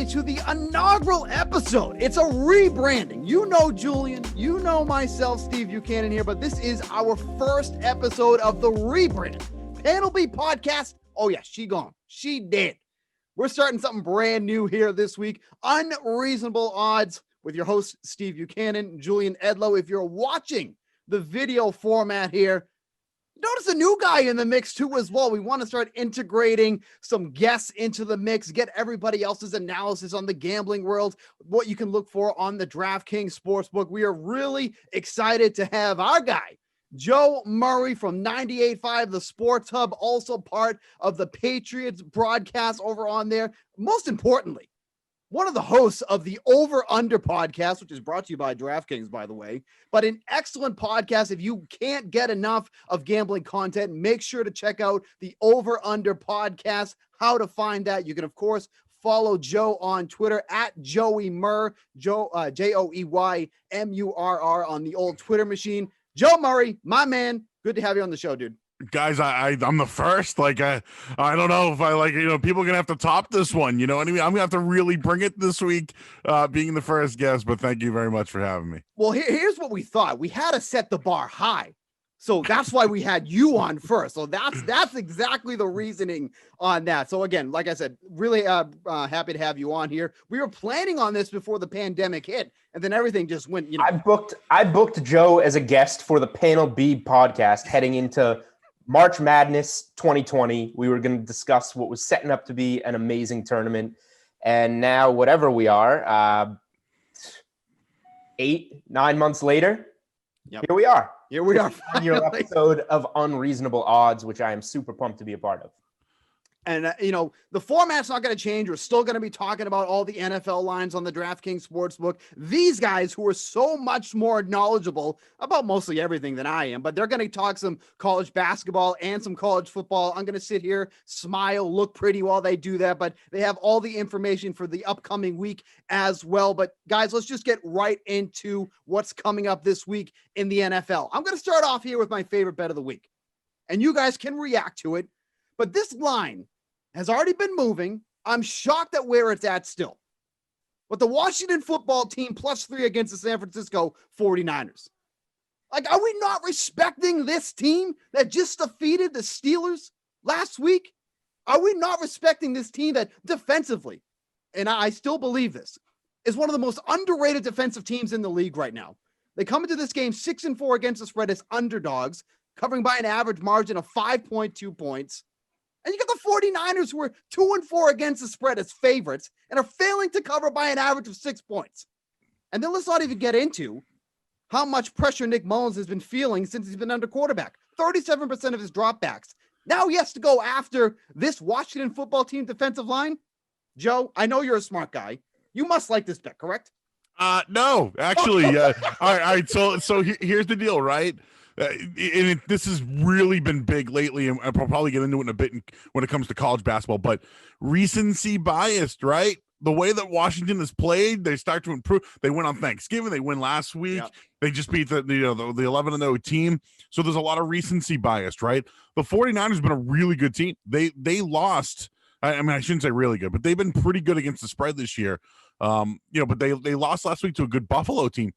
everybody, to the inaugural episode. It's a rebranding. You know Julian, you know myself, Steve Buchanan here, but this is our first episode of the rebrand. Panel B podcast. Oh yeah, she gone. She dead. We're starting something brand new here this week. Unreasonable Odds with your host, Steve Buchanan, Julian Edlow. If you're watching the video format here, notice a new guy in the mix too as well. We want to start integrating some guests into the mix, get everybody else's analysis on the gambling world, what you can look for on the DraftKings Sportsbook. We are really excited to have our guy, Joe Murray from 98.5 The Sports Hub, also part of the Patriots broadcast over on there. Most importantly, one of the hosts of the Over Under podcast, which is brought to you by DraftKings, by the way, but an excellent podcast. If you can't get enough of gambling content, make sure to check out the Over Under podcast. How to find that? You can, of course, follow Joe on Twitter at Joey Murr, Joeymurr on the old Twitter machine. Joe Murray, my man, good to have you on the show, dude. Guys, I'm the first. I don't know if people are gonna have to top this one. You know what I mean? I'm gonna have to really bring it this week, being the first guest. But thank you very much for having me. Well, here's what we thought. We had to set the bar high, so that's why we had you on first. So that's exactly the reasoning on that. So again, like I said, really happy to have you on here. We were planning on this before the pandemic hit, and then everything just went. I booked Joe as a guest for the Panel B podcast heading into March Madness 2020. We were going to discuss what was setting up to be an amazing tournament. And now, whatever we are, 8-9 months later, Yep. Here we are. Here we are. Your episode of Unreasonable Odds, which I am super pumped to be a part of. And, the format's not going to change. We're still going to be talking about all the NFL lines on the DraftKings Sportsbook. These guys who are so much more knowledgeable about mostly everything than I am, but they're going to talk some college basketball and some college football. I'm going to sit here, smile, look pretty while they do that, but they have all the information for the upcoming week as well. But guys, let's just get right into what's coming up this week in the NFL. I'm going to start off here with my favorite bet of the week, and you guys can react to it. But this line has already been moving. I'm shocked at where it's at still. But the Washington football team +3 against the San Francisco 49ers. Are we not respecting this team that just defeated the Steelers last week? Are we not respecting this team that defensively, and I still believe this, is one of the most underrated defensive teams in the league right now? They come into this game 6-4 against the spread as underdogs, covering by an average margin of 5.2 points. And you got the 49ers who are 2-4 against the spread as favorites and are failing to cover by an average of 6 points. And then let's not even get into how much pressure Nick Mullins has been feeling since he's been under quarterback. 37% of his dropbacks. Now he has to go after this Washington football team defensive line. Joe, I know you're a smart guy. You must like this bet, correct? No, actually. All right. So here's the deal, right? This has really been big lately, and I'll probably get into it in a bit when it comes to college basketball, but recency biased, right? The way that Washington has played, they start to improve. They win on Thanksgiving. They win last week. Yep. They just beat the 11-0 team. So there's a lot of recency bias, right? The 49ers have been a really good team. They lost. I mean, I shouldn't say really good, but they've been pretty good against the spread this year. But they lost last week to a good Buffalo team.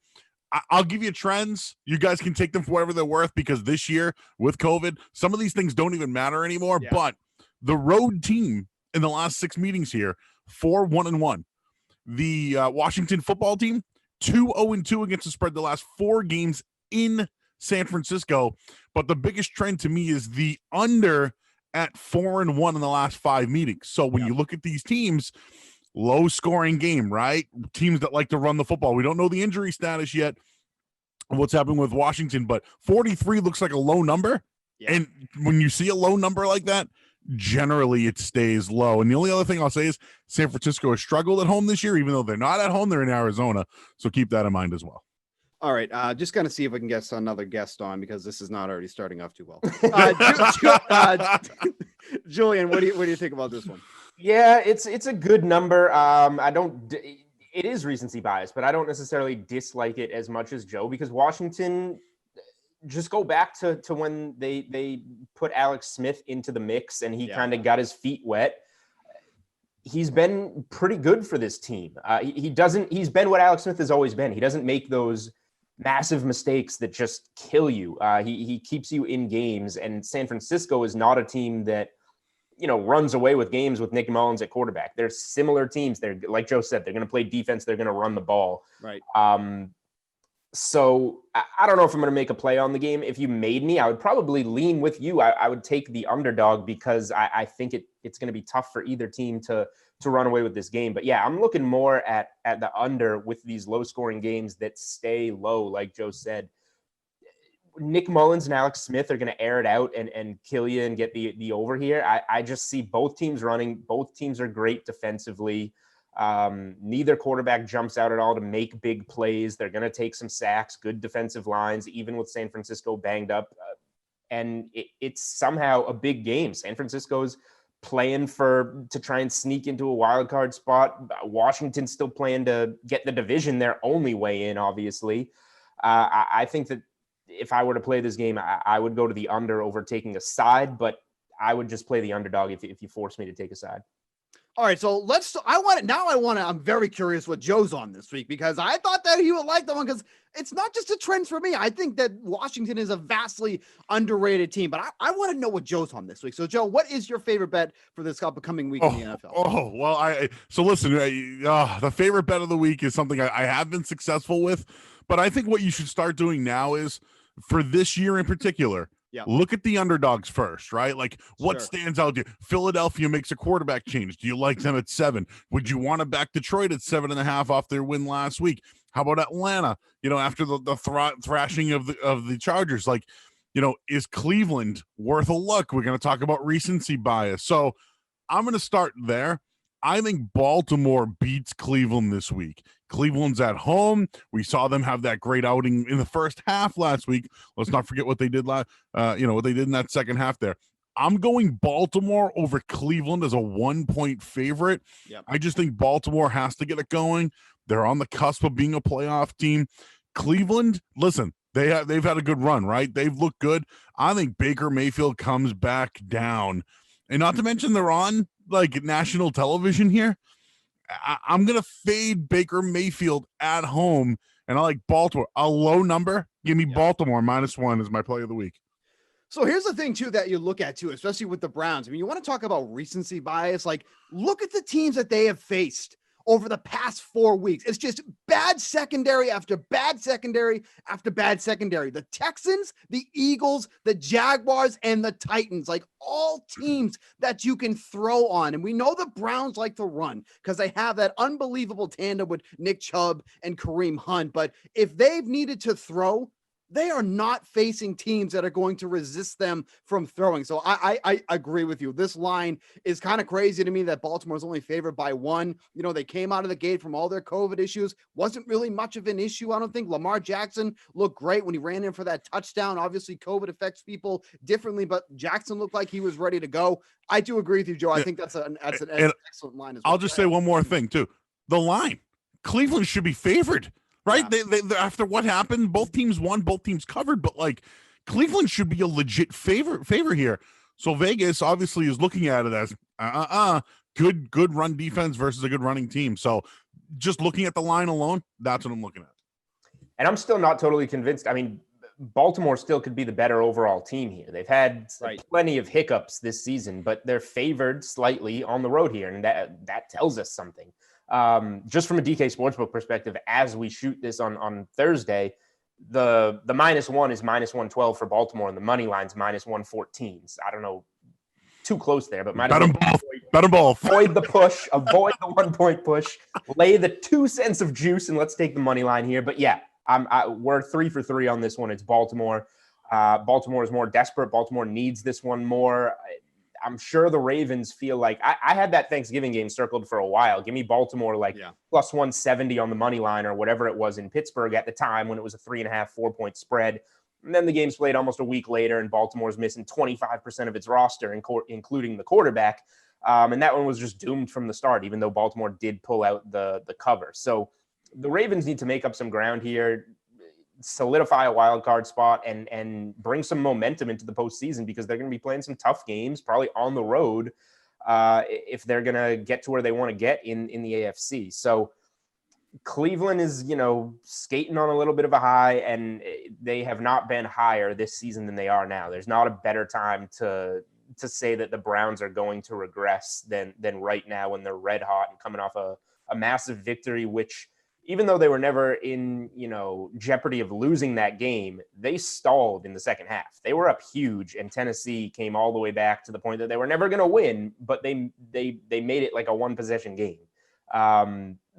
I'll give you trends. You guys can take them for whatever they're worth, because this year with COVID, some of these things don't even matter anymore. Yeah. But the road team in the last 6 meetings here, 4-1-1. The Washington football team, 2-0-2 against the spread the last 4 games in San Francisco. But the biggest trend to me is the under at 4-1 in the last 5 meetings. So when you look at these teams, low scoring game, right? Teams that like to run the football. We don't know the injury status yet, what's happening with Washington, but 43 looks like a low number. Yeah. And when you see a low number like that, generally it stays low. And the only other thing I'll say is San Francisco has struggled at home this year, even though they're not at home, they're in Arizona. So keep that in mind as well. All right. Just going to see if we can get another guest on, because this is not already starting off too well. Julian, what do you think about this one? Yeah, it's a good number. It is recency bias, but I don't necessarily dislike it as much as Joe, because Washington, just go back to when they put Alex Smith into the mix and he kind of got his feet wet. he's been pretty good for this team. He's been what Alex Smith has always been. He doesn't make those massive mistakes that just kill you. He keeps you in games, and San Francisco is not a team that, runs away with games with Nick Mullins at quarterback. They're similar teams. They're, like Joe said, they're going to play defense. They're going to run the ball. Right. So I don't know if I'm going to make a play on the game. If you made me, I would probably lean with you. I would take the underdog because I think it's going to be tough for either team to run away with this game. But yeah, I'm looking more at the under with these low scoring games that stay low. Like Joe said, Nick Mullins and Alex Smith are going to air it out and kill you and get the over here. I just see both teams running. Both teams are great defensively. Neither quarterback jumps out at all to make big plays. They're going to take some sacks, good defensive lines, even with San Francisco banged up. And it's somehow a big game. San Francisco's playing to try and sneak into a wild card spot. Washington's still playing to get the division their only way in, obviously. I think that if I were to play this game, I would go to the under over taking a side, but I would just play the underdog if you force me to take a side. All right, so I'm very curious what Joe's on this week, because I thought that he would like the one, because it's not just a trend for me. I think that Washington is a vastly underrated team, but I want to know what Joe's on this week. So Joe, what is your favorite bet for this upcoming week in the NFL? Oh, well, so listen, the favorite bet of the week is something I have been successful with, but I think what you should start doing now is, for this year in particular, look at the underdogs first, right? Like, what stands out to you? Philadelphia makes a quarterback change. Do you like them at 7? Would you want to back Detroit at 7.5 off their win last week? How about Atlanta? After the thrashing of the Chargers, like, is Cleveland worth a look? We're going to talk about recency bias. So I'm going to start there. I think Baltimore beats Cleveland this week. Cleveland's at home. We saw them have that great outing in the first half last week. Let's not forget what they did what they did in that second half there. I'm going Baltimore over Cleveland as a 1-point favorite. Yep. I just think Baltimore has to get it going. They're on the cusp of being a playoff team. Cleveland, listen, they've had a good run, right? They've looked good. I think Baker Mayfield comes back down. And not to mention they're on like national television here. I'm going to fade Baker Mayfield at home, and I like Baltimore. A low number. Give me Baltimore -1 as my play of the week. So here's the thing, too, that you look at, too, especially with the Browns. I mean, you want to talk about recency bias. Like, look at the teams that they have faced over the past 4 weeks. It's just bad secondary after bad secondary after bad secondary. The Texans, the Eagles, the Jaguars, and the Titans, like all teams that you can throw on. And we know the Browns like to run because they have that unbelievable tandem with Nick Chubb and Kareem Hunt. But if they've needed to throw, they are not facing teams that are going to resist them from throwing. So I agree with you. This line is kind of crazy to me that Baltimore is only favored by 1. They came out of the gate from all their COVID issues. Wasn't really much of an issue, I don't think. Lamar Jackson looked great when he ran in for that touchdown. Obviously, COVID affects people differently, but Jackson looked like he was ready to go. I do agree with you, Joe. I think that's an excellent line as well. I'll just say one more thing, too. The line. Cleveland should be favored. Right? Yeah. They after what happened, both teams won, both teams covered, but like Cleveland should be a legit favor here. So Vegas obviously is looking at it as good run defense versus a good running team. So just looking at the line alone, that's what I'm looking at. And I'm still not totally convinced. I mean, Baltimore still could be the better overall team here. They've had plenty of hiccups this season, but they're favored slightly on the road here, and that tells us something. Just from a DK Sportsbook perspective, as we shoot this on Thursday, the -1 is -112 for Baltimore, and the money line's -114. So I don't know, too close there, but bet them both. Avoid the push, avoid the 1-point push, lay the 2 cents of juice, and let's take the money line here. But yeah, we're 3 for 3 on this one. It's Baltimore. Baltimore is more desperate. Baltimore needs this one more. I'm sure the Ravens feel like I had that Thanksgiving game circled for a while. Give me Baltimore plus 170 on the money line or whatever it was in Pittsburgh at the time when it was a 3.5, 4-point spread. And then the game's played almost a week later, and Baltimore's missing 25% of its roster, including the quarterback. And that one was just doomed from the start, even though Baltimore did pull out the cover. So the Ravens need to make up some ground here, solidify a wild card spot, and bring some momentum into the postseason, because they're going to be playing some tough games, probably on the road. if they're going to get to where they want to get in the AFC. So Cleveland is, skating on a little bit of a high, and they have not been higher this season than they are now. There's not a better time to say that the Browns are going to regress than right now when they're red hot and coming off a massive victory, which even though they were never in, jeopardy of losing that game, they stalled in the second half. They were up huge, and Tennessee came all the way back to the point that they were never going to win, but they made it like a one possession game.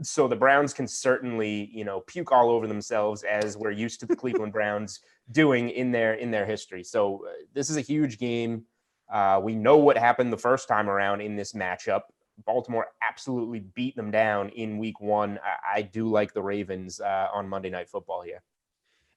So the Browns can certainly, puke all over themselves, as we're used to the Cleveland Browns doing in their history. So this is a huge game. We know what happened the first time around in this matchup. Baltimore absolutely beat them down in week 1. I do like the Ravens on Monday Night Football here.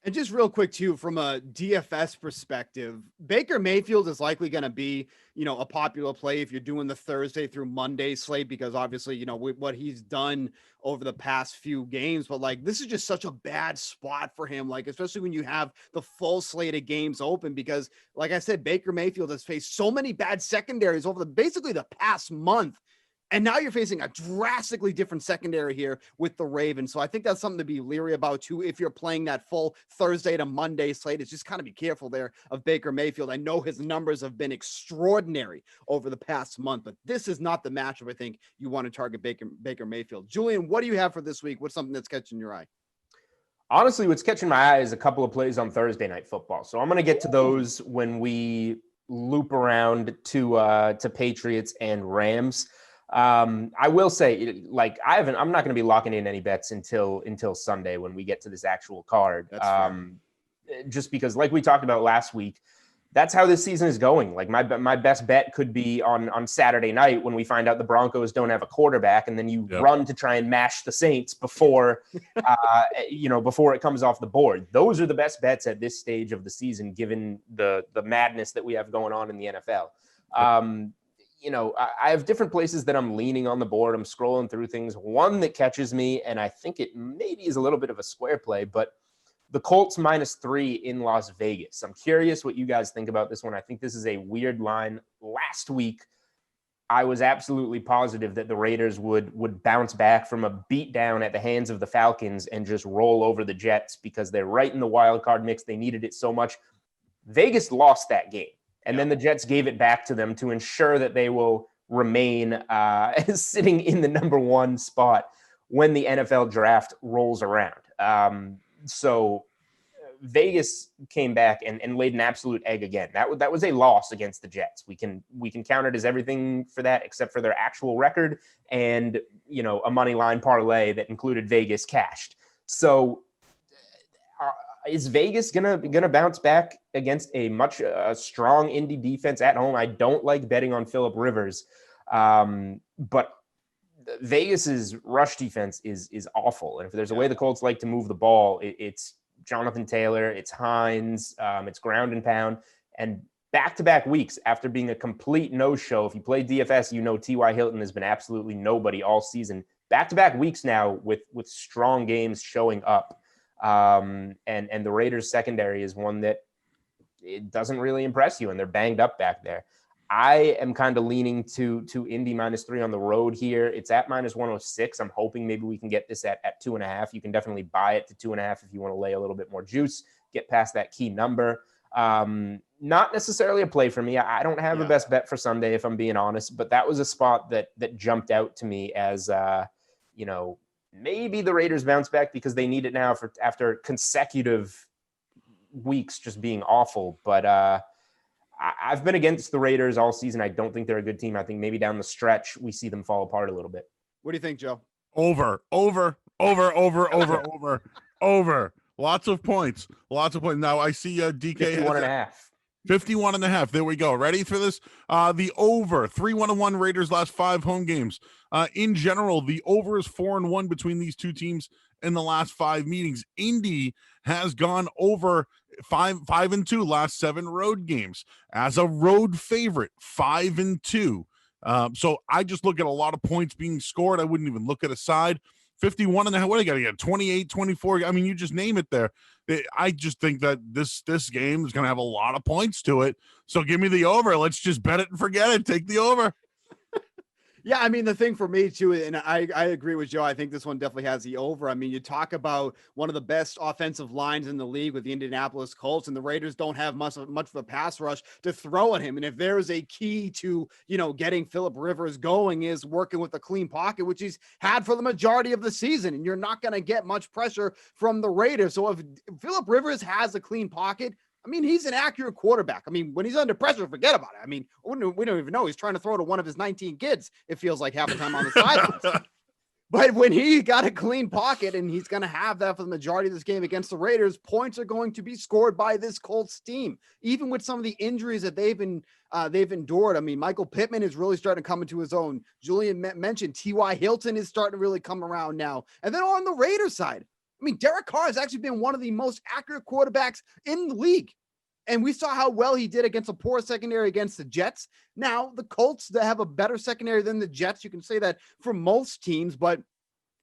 And just real quick, too, from a DFS perspective, Baker Mayfield is likely going to be, a popular play if you're doing the Thursday through Monday slate, because obviously, what he's done over the past few games. But this is just such a bad spot for him, especially when you have the full slate of games open, because like I said, Baker Mayfield has faced so many bad secondaries over basically the past month. And now you're facing a drastically different secondary here with the Ravens. So I think that's something to be leery about too. If you're playing that full Thursday to Monday slate, it's just kind of be careful there of Baker Mayfield. I know his numbers have been extraordinary over the past month, but this is not the matchup I think you want to target Baker Mayfield. Julian, what do you have for this week? What's something that's catching your eye? Honestly, what's catching my eye is a couple of plays on Thursday Night Football. So I'm going to get to those when we loop around to Patriots and Rams. I will say, I'm not going to be locking in any bets until Sunday when we get to this actual card. Just because, like we talked about last week, that's how this season is going. My best bet could be on Saturday night when we find out the Broncos don't have a quarterback, and then you run to try and mash the Saints before before it comes off the board. Those are the best bets at this stage of the season, given the madness that we have going on in the NFL. I have different places that I'm leaning on the board. I'm scrolling through things. One that catches me, and I think it maybe is a little bit of a square play, but the Colts -3 in Las Vegas. I'm curious what you guys think about this one. I think this is a weird line. Last week, I was absolutely positive that the Raiders would bounce back from a beatdown at the hands of the Falcons and just roll over the Jets because they're right in the wild card mix. They needed it so much. Vegas lost that game. And then the Jets gave it back to them to ensure that they will remain sitting in the number 1 spot when the NFL draft rolls around. So Vegas came back and laid an absolute egg again. That was a loss against the Jets. We can count it as everything for that except for their actual record and a money line parlay that included Vegas cashed. So is Vegas gonna bounce back against a strong Indy defense at home? I don't like betting on Phillip Rivers, but Vegas's rush defense is awful. And if there's a way the Colts like to move the ball, it's Jonathan Taylor, it's Hines, it's ground and pound. And back-to-back weeks after being a complete no-show, if you play DFS, T.Y. Hilton has been absolutely nobody all season. Back-to-back weeks now with strong games showing up. And the Raiders secondary is one that it doesn't really impress you, and they're banged up back there. I am kind of leaning to Indy -3 on the road here. It's at -106. I'm hoping maybe we can get this at 2.5. You can definitely buy it to 2.5 if you want to lay a little bit more juice, get past that key number. Not necessarily a play for me. I don't have a best bet for Sunday, if I'm being honest, but that was a spot that jumped out to me as, maybe the Raiders bounce back because they need it now after consecutive weeks just being awful. But I've been against the Raiders all season. I don't think they're a good team. I think maybe down the stretch we see them fall apart a little bit. What do you think, Joe? Over. Lots of points. Now I see DK 51.5. 51.5. There we go. Ready for this? The over 3-1-1 Raiders last 5 home games. In general, the over is 4-1 between these two teams in the last 5 meetings. Indy has gone over 5-2 last 7 road games as a road favorite, 5-2. So I just look at a lot of points being scored. I wouldn't even look at a side. 51.5. What do you got to get? 28, 24. I mean, you just name it there. I just think that this game is going to have a lot of points to it. So give me the over. Let's just bet it and forget it. Take the over. Yeah, I mean, the thing for me too, and I agree with Joe. I think this one definitely has the over. I mean, you talk about one of the best offensive lines in the league with the Indianapolis Colts, and the Raiders don't have much of a pass rush to throw at him. And if there is a key to, getting Phillip Rivers going is working with a clean pocket, which he's had for the majority of the season, and you're not going to get much pressure from the Raiders. So if Phillip Rivers has a clean pocket, I mean, he's an accurate quarterback. I mean, when he's under pressure, forget about it. I mean, we don't even know. He's trying to throw to one of his 19 kids, it feels like, half the time on the sidelines. But when he got a clean pocket, and he's going to have that for the majority of this game against the Raiders, points are going to be scored by this Colts team, even with some of the injuries that they've endured. I mean, Michael Pittman is really starting to come into his own. Julian mentioned T.Y. Hilton is starting to really come around now. And then on the Raiders side, I mean, Derek Carr has actually been one of the most accurate quarterbacks in the league. And we saw how well he did against a poor secondary against the Jets. Now, the Colts, that have a better secondary than the Jets. You can say that for most teams, but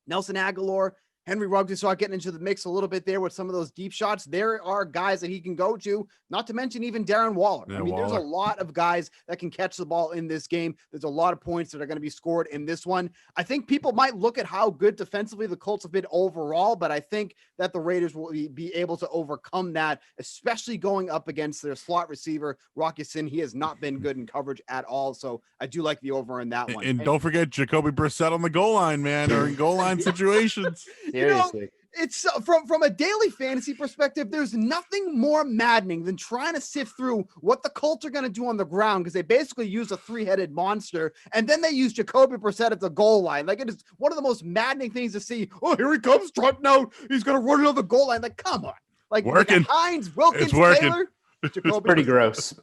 Nelson Aguilar, Henry Ruggs, we saw getting into the mix a little bit there with some of those deep shots. There are guys that he can go to, not to mention even Darren Waller. Yeah, I mean, there's a lot of guys that can catch the ball in this game. There's a lot of points that are going to be scored in this one. I think people might look at how good defensively the Colts have been overall, but I think that the Raiders will be able to overcome that, especially going up against their slot receiver, Rocky Sin. He has not been good in coverage at all, so I do like the over in that one. And don't forget Jacoby Brissett on the goal line, man, or in goal line situations. Seriously. It's from a daily fantasy perspective, there's nothing more maddening than trying to sift through what the Colts are going to do on the ground, because they basically use a three-headed monster, and then they use Jacoby Brissett at the goal line. Like, it is one of the most maddening things to see. Oh, here he comes trotting out. He's going to run another goal line. Like, come on. Like Hines, Wilkins, Taylor. It's pretty gross.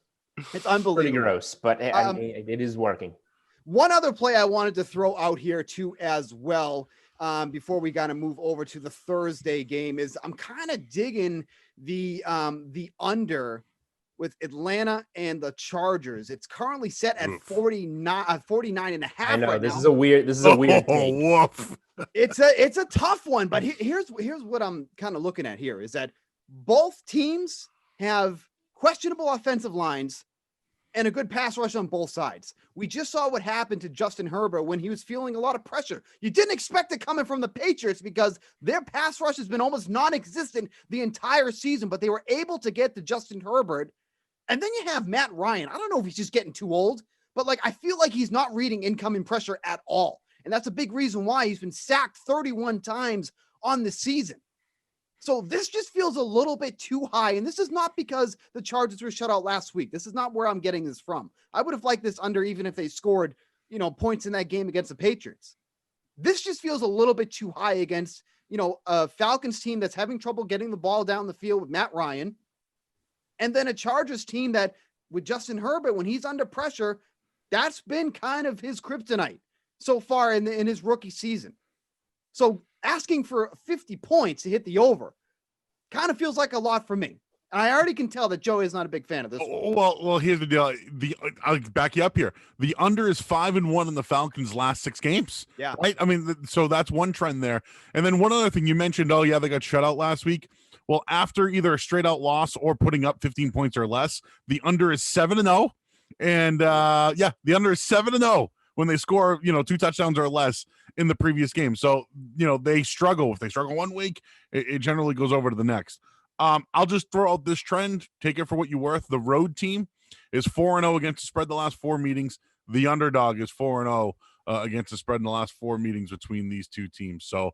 It's unbelievable. Pretty gross, but it is working. One other play I wanted to throw out here too as well, before we got to move over to the Thursday game, is I'm kind of digging the under with Atlanta and the Chargers. It's currently set at 49 and a half. I know right this now. is a weird take. Woof. It's a tough one, but here's what I'm kind of looking at here is that both teams have questionable offensive lines and a good pass rush on both sides. We just saw what happened to Justin Herbert when he was feeling a lot of pressure. You didn't expect it coming from the Patriots because their pass rush has been almost non-existent the entire season, but they were able to get to Justin Herbert. And then you have Matt Ryan. I don't know if he's just getting too old, but I feel like he's not reading incoming pressure at all. And that's a big reason why he's been sacked 31 times on the season. So this just feels a little bit too high. And this is not because the Chargers were shut out last week. This is not where I'm getting this from. I would have liked this under even if they scored, points in that game against the Patriots. This just feels a little bit too high against, a Falcons team that's having trouble getting the ball down the field with Matt Ryan. And then a Chargers team that with Justin Herbert, when he's under pressure, that's been kind of his kryptonite so far in his rookie season. So asking for 50 points to hit the over kind of feels like a lot for me. And I already can tell that Joe is not a big fan of this one. Well, here's the deal. I'll back you up here. The under is 5-1 in the Falcons' last 6 games. Yeah. Right. I mean, so that's one trend there. And then one other thing you mentioned, oh yeah, they got shut out last week. Well, after either a straight out loss or putting up 15 points or less, the under is 7-0. And the under is 7-0 when they score, 2 touchdowns or less in the previous game. So, they struggle. If they struggle one week, it generally goes over to the next. I'll just throw out this trend, take it for what you're worth. The road team is 4-0 against the spread the last 4 meetings. The underdog is 4-0 against the spread in the last 4 meetings between these two teams. So,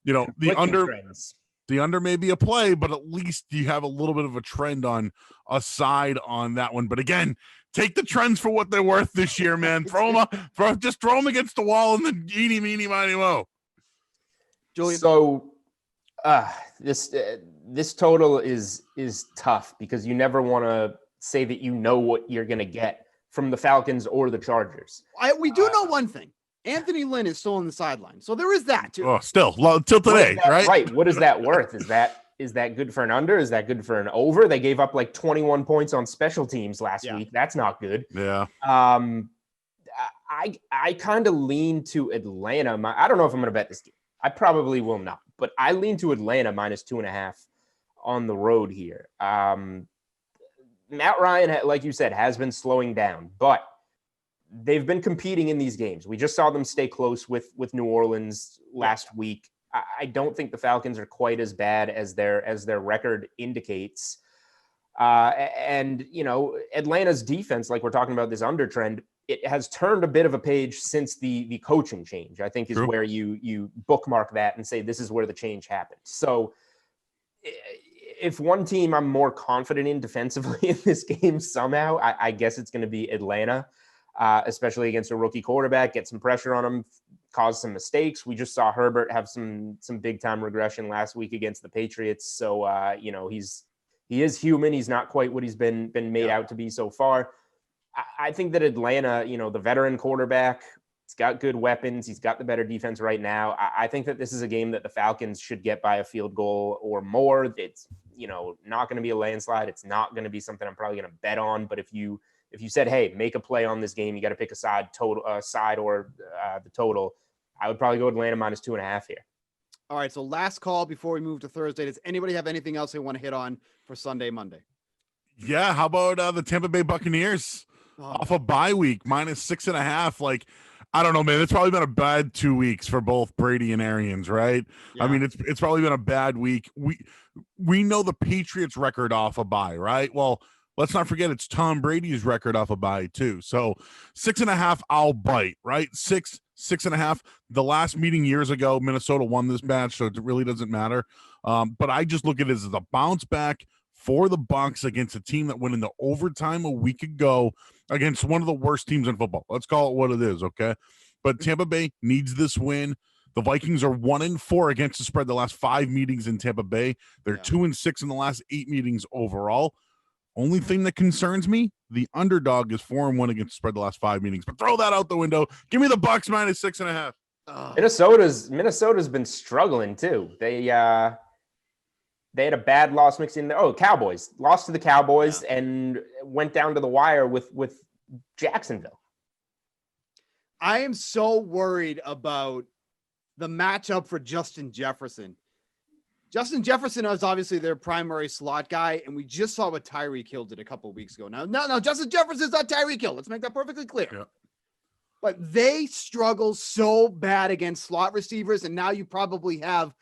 the under may be a play, but at least you have a little bit of a trend on a side on that one. But again, take the trends for what they're worth this year, man. Throw them against the wall and then eeny, meeny, miny, mo. Julian. So this total is tough because you never want to say that you know what you're going to get from the Falcons or the Chargers. We do know one thing. Anthony Lynn is still on the sideline. So there is that too. Oh, still till today, right? Right. What is that worth? Is that good for an under? Is that good for an over? They gave up 21 points on special teams last week. That's not good. Yeah. I kind of lean to Atlanta. I don't know if I'm going to bet this game. I probably will not, but I lean to Atlanta -2.5 on the road here. Matt Ryan, like you said, has been slowing down, but they've been competing in these games. We just saw them stay close with New Orleans last week. I don't think the Falcons are quite as bad as their record indicates. And, you know, Atlanta's defense, like we're talking about this under trend, it has turned a bit of a page since the coaching change, I think is where you bookmark that and say, this is where the change happened. So if one team I'm more confident in defensively in this game somehow, I guess it's going to be Atlanta, especially against a rookie quarterback, get some pressure on him, cause some mistakes. We just saw Herbert have some big time regression last week against the Patriots. So, you know, he is human. He's not quite what he's been made out to be so far. I think that Atlanta, you know, the veteran quarterback, he's got good weapons. He's got the better defense right now. I think that this is a game that the Falcons should get by a field goal or more. It's, you know, not going to be a landslide. It's not going to be something I'm probably going to bet on. But if you said, hey, make a play on this game, you got to pick a side or the total, I would probably go Atlanta -2.5 here. All right. So last call before we move to Thursday. Does anybody have anything else they want to hit on for Sunday, Monday? Yeah. How about the Tampa Bay Buccaneers off a bye week -6.5? Like, I don't know, man. It's probably been a bad 2 weeks for both Brady and Arians, right? Yeah. I mean, it's probably been a bad week. We know the Patriots record off a bye, right? Well, let's not forget it's Tom Brady's record off a bye too. So 6.5, I'll bite, right? 6.5. The last meeting years ago, Minnesota won this match, so it really doesn't matter. But I just look at it as a bounce back for the Bucs against a team that went into overtime a week ago against one of the worst teams in football. Let's call it what it is, okay? But Tampa Bay needs this win. The Vikings are 1-4 against the spread the last 5 meetings in Tampa Bay. They're 2-6 in the last 8 meetings overall. Only thing that concerns me, the underdog is 4-1 against the spread the last 5 meetings. But throw that out the window. Give me the Bucs -6.5. Minnesota's been struggling too. They had a bad loss mixed in there. Oh, Cowboys lost to the Cowboys and went down to the wire with Jacksonville. I am so worried about the matchup for Justin Jefferson. Justin Jefferson is obviously their primary slot guy, and we just saw what Tyreek Hill did a couple of weeks ago. No, Justin Jefferson's not Tyreek Hill. Let's make that perfectly clear. Yeah. But they struggle so bad against slot receivers, and now you probably have,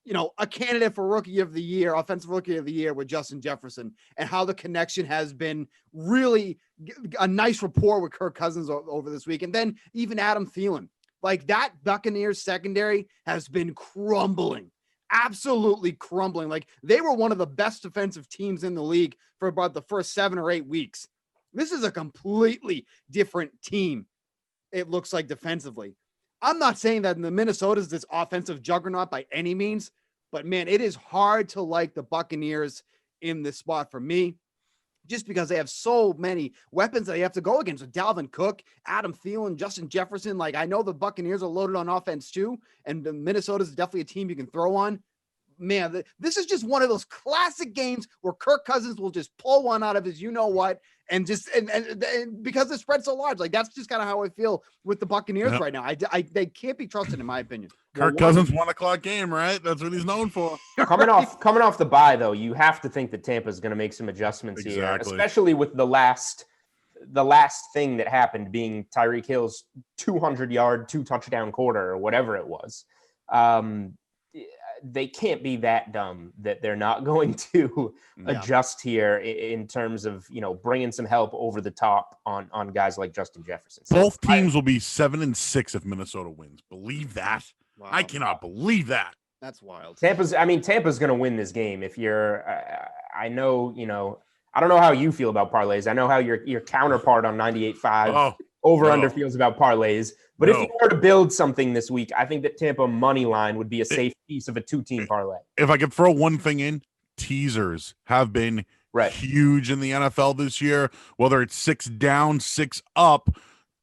you know, a candidate for rookie of the year, offensive rookie of the year with Justin Jefferson, and how the connection has been really a nice rapport with Kirk Cousins over this week. And then even Adam Thielen, like that Buccaneers secondary has been crumbling, absolutely crumbling. Like they were one of the best defensive teams in the league for about the first 7 or 8 weeks. This is a completely different team. It looks like defensively. I'm not saying that the Minnesota's this offensive juggernaut by any means, but man, it is hard to like the Buccaneers in this spot for me, just because they have so many weapons that they have to go against with Dalvin Cook, Adam Thielen, Justin Jefferson. Like I know the Buccaneers are loaded on offense too, and the Minnesota's definitely a team you can throw on. Man, this is just one of those classic games where Kirk Cousins will just pull one out of his, you know what, and just and because the spread's so large, like that's just kind of how I feel with the Buccaneers right now. They can't be trusted in my opinion. Kirk Cousins 1 o'clock game, right? That's what he's known for. Coming off the bye though, you have to think that Tampa's going to make some adjustments here, especially with the last thing that happened being Tyreek Hill's 200-yard, 2-touchdown quarter or whatever it was. They can't be that dumb that they're not going to adjust here in terms of, you know, bringing some help over the top on guys like Justin Jefferson. So both teams will be 7-6 if Minnesota wins. Believe that? Wow. I cannot believe that. That's wild. Tampa's going to win this game. If you're, I know, you know, I don't know how you feel about parlays. I know how your counterpart on 98.5 under feels about parlays. But if you were to build something this week, I think that Tampa money line would be a safe piece of a 2-team parlay. If I could throw one thing in, teasers have been huge in the NFL this year, whether it's 6 down, 6 up,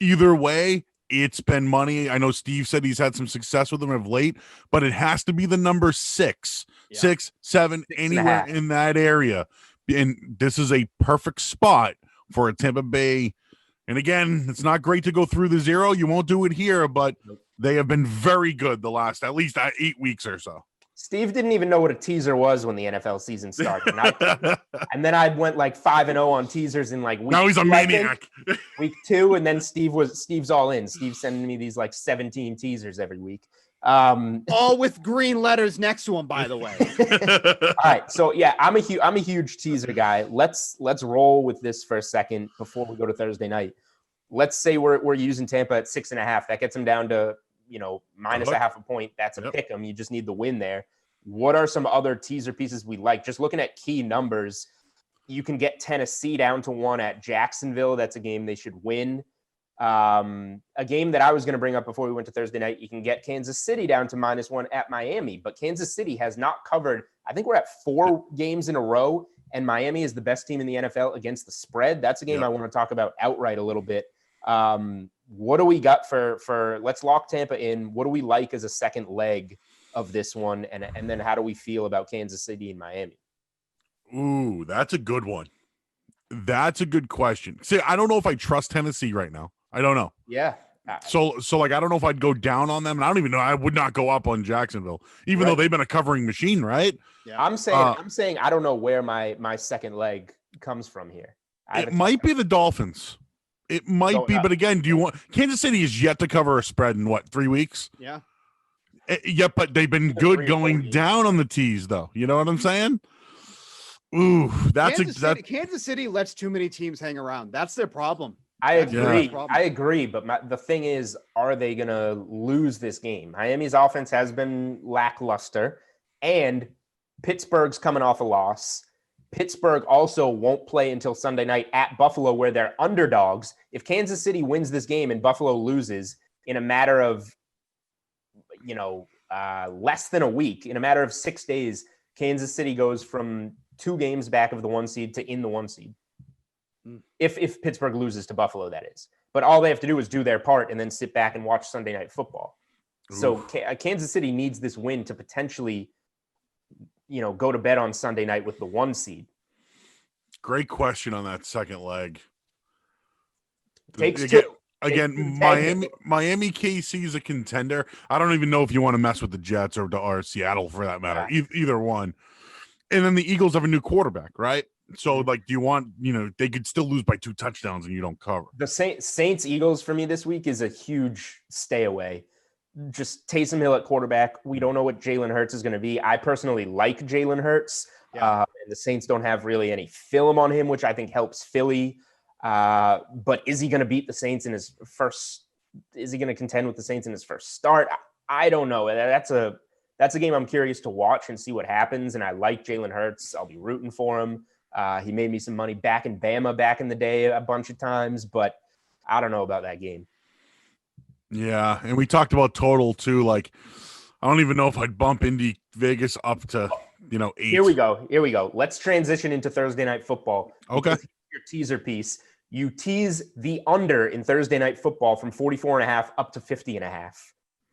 either way, it's been money. I know Steve said he's had some success with them of late, but it has to be the number 6, 6, 7, anywhere in that area. And this is a perfect spot for a Tampa Bay. And again, it's not great to go through the 0. You won't do it here, but they have been very good the last at least 8 weeks or so. Steve didn't even know what a teaser was when the NFL season started. And then I went like 5-0 on teasers in like week Now he's a 2, maniac. week 2, and then Steve's all in. Steve's sending me these like 17 teasers every week. All with green letters next to him, by the way. All right, so yeah, I'm a huge teaser guy. Let's roll with this for a second before we go to Thursday night. Let's say we're using Tampa at 6.5. That gets them down to minus a half a point. That's a pick 'em. You just need the win there. What are some other teaser pieces we like? Just looking at key numbers, you can get Tennessee down to 1 at Jacksonville. That's a game they should win. A game that I was going to bring up before we went to Thursday night, you can get Kansas City down to -1 at Miami, but Kansas City has not covered. I think we're at 4 games in a row, and Miami is the best team in the NFL against the spread. That's a game I want to talk about outright a little bit. What do we got for let's lock Tampa in? What do we like as a second leg of this one? And then how do we feel about Kansas City and Miami? Ooh, that's a good one. That's a good question. See, I don't know if I trust Tennessee right now. I don't know. Yeah. So like, I don't know if I'd go down on them. And I don't even know. I would not go up on Jacksonville, even though they've been a covering machine, right? Yeah. I'm saying I don't know where my second leg comes from here. It might be the Dolphins. It might be, but again, do you want Kansas City is yet to cover a spread in 3 weeks? Yeah. Yeah, but they've been good going down on the tees, though. You know what I'm saying? Ooh, Kansas City lets too many teams hang around. That's their problem. I agree. But the thing is, are they going to lose this game? Miami's offense has been lackluster, and Pittsburgh's coming off a loss. Pittsburgh also won't play until Sunday night at Buffalo, where they're underdogs. If Kansas City wins this game and Buffalo loses in a matter of, less than a week, in a matter of 6 days, Kansas City goes from 2 games back of the 1 seed to in the 1 seed. If Pittsburgh loses to Buffalo, that is. But all they have to do is do their part and then sit back and watch Sunday Night Football. Oof. So Kansas City needs this win to potentially, go to bed on Sunday night with the 1 seed. Great question on that second leg. Takes again, 2. Again, Miami KC is a contender. I don't even know if you want to mess with the Jets or Seattle for that matter. Either one. And then the Eagles have a new quarterback, right? So, like, do you want, they could still lose by 2 touchdowns and you don't cover. The Saints Eagles for me this week is a huge stay away. Just Taysom Hill at quarterback. We don't know what Jalen Hurts is going to be. I personally like Jalen Hurts. And the Saints don't have really any film on him, which I think helps Philly. But is he going to beat the Saints in his first? Is he going to contend with the Saints in his first start? I don't know. That's a game I'm curious to watch and see what happens. And I like Jalen Hurts. I'll be rooting for him. He made me some money back in Bama back in the day a bunch of times, but I don't know about that game. Yeah, and we talked about total too. Like, I don't even know if I'd bump Indy Vegas up to 8. Here we go. Let's transition into Thursday Night Football. Okay. Your teaser piece. You tease the under in Thursday Night Football from 44.5 up to 50.5,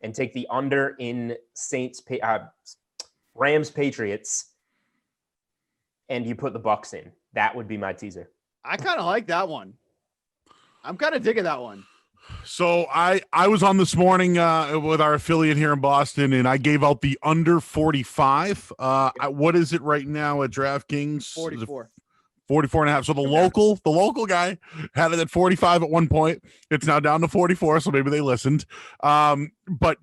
and take the under in Rams Patriots, and you put the Bucks in. That would be my teaser. I kind of like that one. I'm kind of digging that one. So I was on this morning with our affiliate here in Boston, and I gave out the under 45. What is it right now at DraftKings? 44. 44.5. So the local guy had it at 45 at one point. It's now down to 44, so maybe they listened. But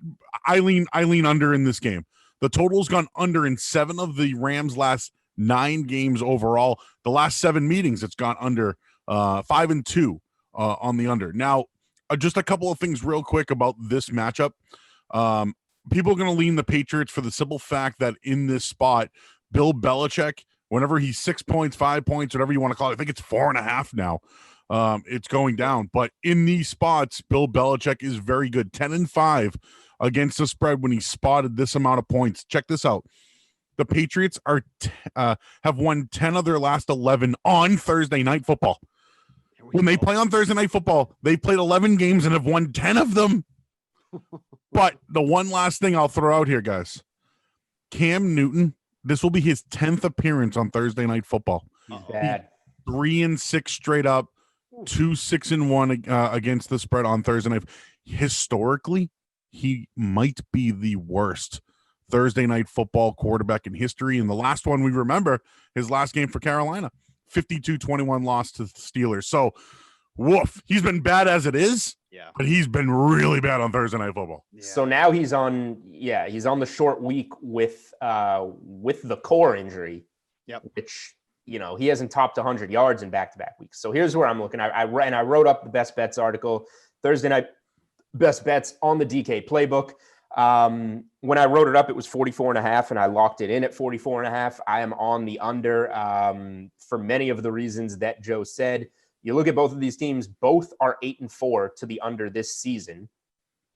I lean under in this game. The total's gone under in 7 of the Rams' last 9 games overall. The last 7 meetings, it's gone under 5-2 on the under. Now, just a couple of things real quick about this matchup. People are going to lean the Patriots for the simple fact that in this spot, Bill Belichick, whenever he's 6 points, 5 points, whatever you want to call it, I think it's 4.5 now. It's going down. But in these spots, Bill Belichick is very good. 10-5 against the spread when he spotted this amount of points. Check this out. The Patriots have won 10 of their last 11 on Thursday Night Football. When they play on Thursday Night Football, they played 11 games and have won 10 of them. But the one last thing I'll throw out here, guys. Cam Newton, this will be his 10th appearance on Thursday Night Football. He's bad. 3-6 straight up, 2-6-1 against the spread on Thursday night. Historically, he might be the worst Thursday night football quarterback in history. And the last one we remember, his last game for Carolina, 52-21 loss to the Steelers. So, woof, he's been bad as it is, but he's been really bad on Thursday night football. Yeah. So now he's on the short week with the core injury, which, he hasn't topped 100 yards in back-to-back weeks. So here's where I'm looking. I wrote up the best bets article, Thursday night best bets on the DK playbook. When I wrote it up, it was 44.5, and I locked it in at 44.5. I am on the under for many of the reasons that Joe said. You look at both of these teams, both are 8-4 to the under this season.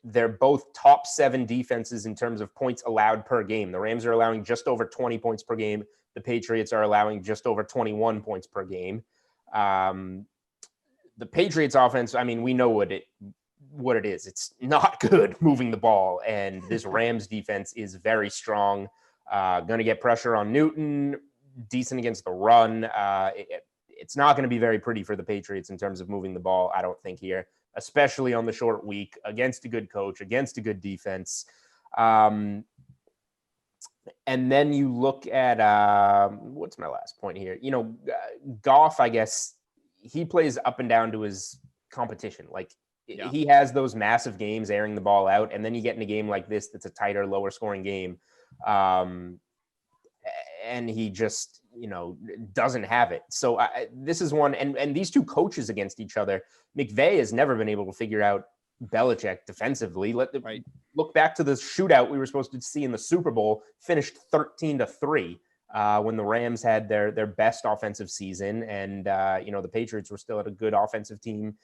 They're both top 7 defenses in terms of points allowed per game. The Rams are allowing just over 20 points per game. The Patriots are allowing just over 21 points per game. The Patriots offense, we know what it is. It's not good moving the ball, and this Rams defense is very strong. Going to get pressure on Newton, decent against the run. It's not going to be very pretty for the Patriots in terms of moving the ball, I don't think, here, especially on the short week against a good coach, against a good defense. And then you look at what's my last point here? Goff, I guess, he plays up and down to his competition. He has those massive games airing the ball out, and then you get in a game like this that's a tighter, lower scoring game. And he just, doesn't have it. So this is one, and these two coaches against each other, McVay has never been able to figure out Belichick defensively. Look back to the shootout we were supposed to see in the Super Bowl, finished 13-3 when the Rams had their best offensive season. And, the Patriots were still at a good offensive team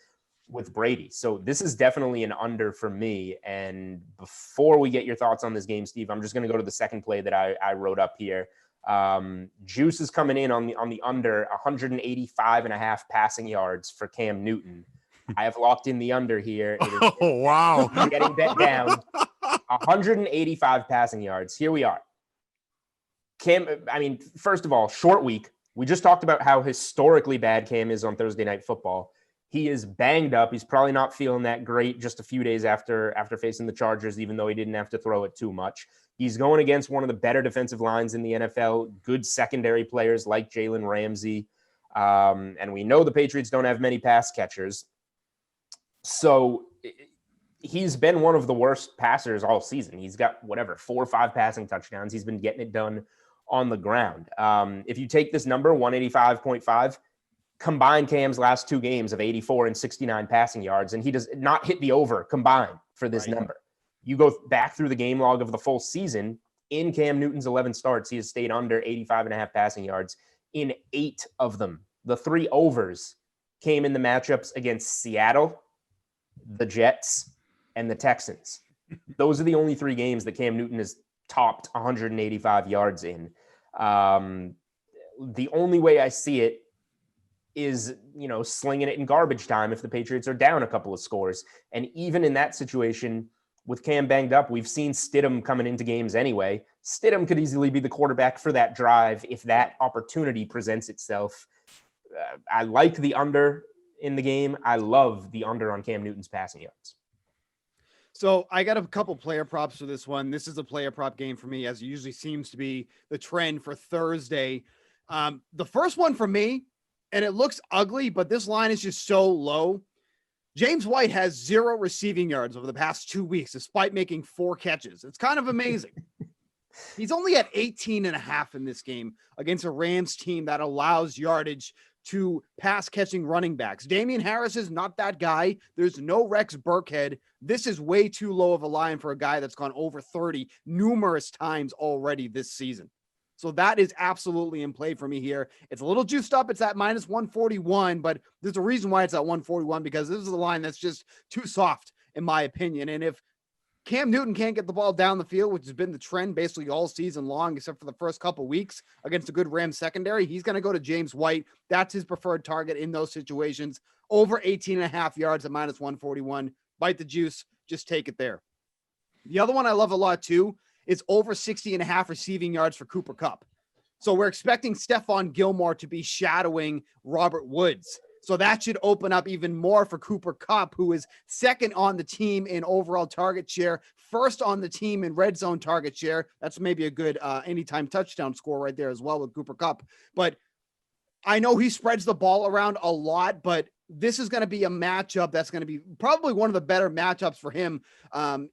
with Brady. So this is definitely an under for me. And before we get your thoughts on this game, Steve, I'm just going to go to the second play that I wrote up here. Juice is coming in on the under 185.5 passing yards for Cam Newton. I have locked in the under here. Wow. Getting bet down. 185 passing yards. Here we are. Cam, first of all, short week. We just talked about how historically bad Cam is on Thursday Night Football. He is banged up. He's probably not feeling that great just a few days after facing the Chargers, even though he didn't have to throw it too much. He's going against one of the better defensive lines in the NFL, good secondary players like Jalen Ramsey. And we know the Patriots don't have many pass catchers. So he's been one of the worst passers all season. He's got 4 or 5 passing touchdowns. He's been getting it done on the ground. If you take this number, 185.5, combine Cam's last 2 games of 84 and 69 passing yards, and he does not hit the over combined for this number. You go back through the game log of the full season. In Cam Newton's 11 starts, he has stayed under 85.5 passing yards in 8 of them. The 3 overs came in the matchups against Seattle, the Jets, and the Texans. Those are the only 3 games that Cam Newton has topped 185 yards in. The only way I see it is, slinging it in garbage time if the Patriots are down a couple of scores. And even in that situation, with Cam banged up, we've seen Stidham coming into games anyway. Stidham could easily be the quarterback for that drive if that opportunity presents itself. I like the under in the game. I love the under on Cam Newton's passing yards. So I got a couple player props for this one. This is a player prop game for me, as it usually seems to be the trend for Thursday. The first one for me, and it looks ugly, but this line is just so low. James White has 0 receiving yards over the past 2 weeks, despite making 4 catches. It's kind of amazing. He's only at 18.5 in this game against a Rams team that allows yardage to pass catching running backs. Damian Harris is not that guy. There's no Rex Burkhead. This is way too low of a line for a guy that's gone over 30 numerous times already this season. So that is absolutely in play for me here. It's a little juiced up. It's at minus 141, but there's a reason why it's at 141, because this is a line that's just too soft, in my opinion. And if Cam Newton can't get the ball down the field, which has been the trend basically all season long, except for the first couple weeks against a good Rams secondary, he's going to go to James White. That's his preferred target in those situations. Over 18.5 yards at minus 141. Bite the juice. Just take it there. The other one I love a lot too is over 60.5 receiving yards for Cooper Kupp. So we're expecting Stephon Gilmore to be shadowing Robert Woods. So that should open up even more for Cooper Kupp, who is second on the team in overall target share, first on the team in red zone target share. That's maybe a good anytime touchdown score right there as well with Cooper Kupp. But I know he spreads the ball around a lot, but this is going to be a matchup that's going to be probably one of the better matchups for him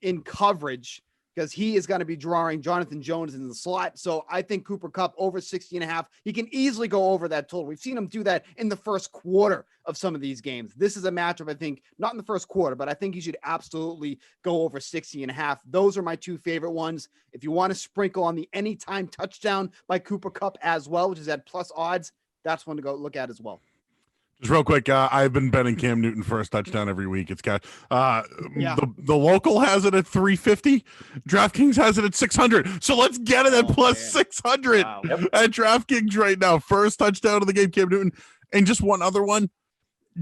in coverage, because he is going to be drawing Jonathan Jones in the slot. So I think Cooper Kupp over 60.5. He can easily go over that total. We've seen him do that in the first quarter of some of these games. This is a matchup, I think, not in the first quarter, but I think he should absolutely go over 60.5. Those are my two favorite ones. If you want to sprinkle on the anytime touchdown by Cooper Kupp as well, which is at plus odds, that's one to go look at as well. Just real quick, I've been betting Cam Newton first touchdown every week. It's got the local has it at 350. DraftKings has it at 600. So let's get it at plus 600 at DraftKings right now. First touchdown of the game, Cam Newton. And just one other one.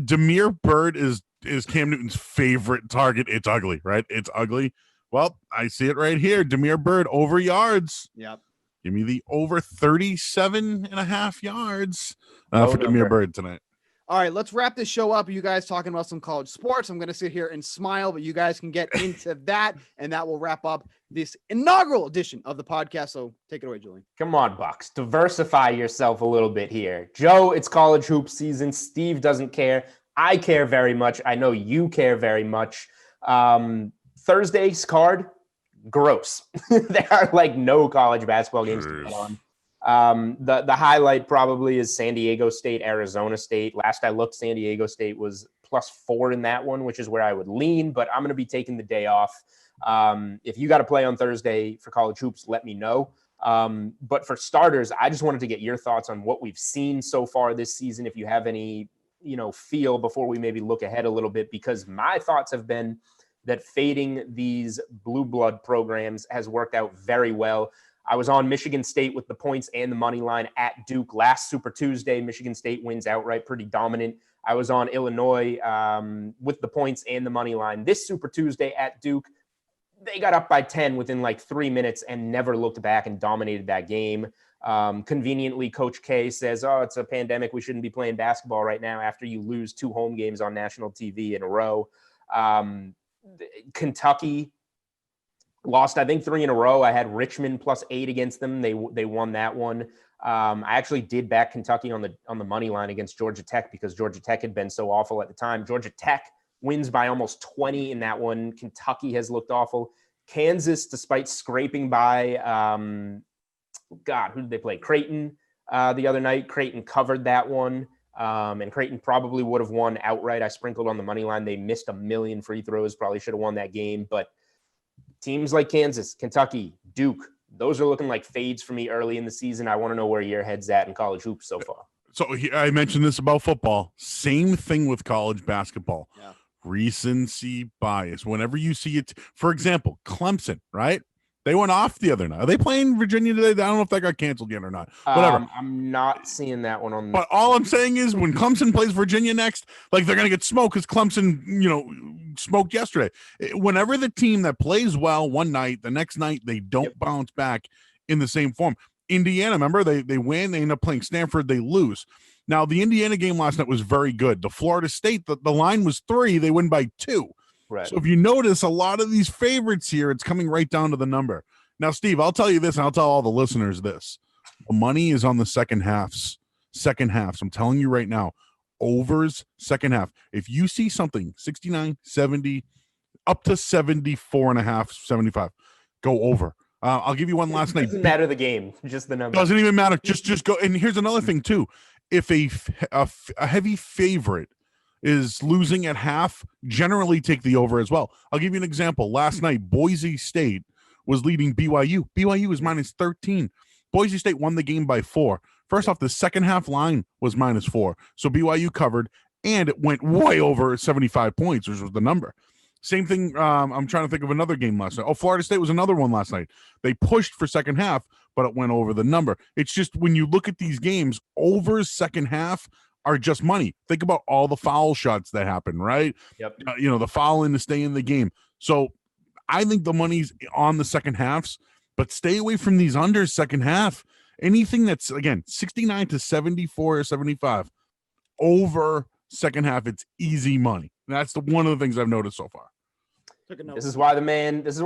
Damiere Byrd is Cam Newton's favorite target. It's ugly, right? It's ugly. Well, I see it right here. Damiere Byrd over yards. Yep. Give me the over 37.5 yards for Damiere Byrd tonight. All right, let's wrap this show up. You guys talking about some college sports. I'm going to sit here and smile, but you guys can get into that, and that will wrap up this inaugural edition of the podcast. So take it away, Julian. Come on, Bucks. Diversify yourself a little bit here. Joe, it's college hoop season. Steve doesn't care. I care very much. I know you care very much. Thursday's card, gross. There are like no college basketball games to put on. The highlight probably is San Diego State, Arizona State. Last I looked, San Diego State was +4 in that one, which is where I would lean, but I'm going to be taking the day off. If you got to play on Thursday for college hoops, let me know. But for starters, I just wanted to get your thoughts on what we've seen so far this season. If you have any, feel before we maybe look ahead a little bit, because my thoughts have been that fading these blue blood programs has worked out very well. I was on Michigan State with the points and the money line at Duke last Super Tuesday. Michigan State wins outright, pretty dominant. I was on Illinois with the points and the money line this Super Tuesday at Duke. They got up by 10 within like 3 minutes and never looked back and dominated that game. Conveniently, Coach K says, it's a pandemic. We shouldn't be playing basketball right now after you lose 2 home games on national TV in a row. Kentucky lost, I think, 3 in a row. I had Richmond +8 against them. They won that one. I actually did back Kentucky on the money line against Georgia Tech because Georgia Tech had been so awful at the time. Georgia Tech wins by almost 20 in that one. Kentucky has looked awful. Kansas, despite scraping by, who did they play? Creighton the other night. Creighton covered that one. And Creighton probably would have won outright. I sprinkled on the money line. They missed a million free throws. Probably should have won that game, but teams like Kansas, Kentucky, Duke, those are looking like fades for me early in the season. I want to know where your head's at in college hoops so far. So I mentioned this about football. Same thing with college basketball. Yeah. Recency bias. Whenever you see it, for example, Clemson, right? They went off the other night. Are they playing Virginia today? I don't know if that got canceled yet or not. Whatever. I'm not seeing that one on. But all I'm saying is when Clemson plays Virginia next, like they're going to get smoked because Clemson, smoked yesterday. Whenever the team that plays well one night, the next night they don't bounce back in the same form. Indiana, remember, they win, they end up playing Stanford, they lose. Now, the Indiana game last night was very good. The Florida State, the line was 3, they win by 2. Right. So if you notice, a lot of these favorites here, it's coming right down to the number. Now, Steve, I'll tell you this, and I'll tell all the listeners this. The money is on the second halves. I'm telling you right now, overs second half. If you see something 69, 70, up to 74.5, 75, go over. I'll give you one last night. Doesn't matter the game, just the number. Doesn't even matter. Just go. And here's another thing too. If a heavy favorite is losing at half, generally take the over as well. I'll give you an example. Last night, Boise State was leading BYU. BYU was -13. Boise State won the game by 4. First off, the second half line was -4. So BYU covered, and it went way over 75 points, which was the number. Same thing. I'm trying to think of another game last night. Oh, Florida State was another one last night. They pushed for second half, but it went over the number. It's just when you look at these games, overs second half are just money. Think about all the foul shots that happen, right? Yep. The foul in to stay in the game. So I think the money's on the second halves, but stay away from these unders second half. Anything that's, again, 69 to 74 or 75, over second half, it's easy money. That's one of the things I've noticed so far. This is why the man has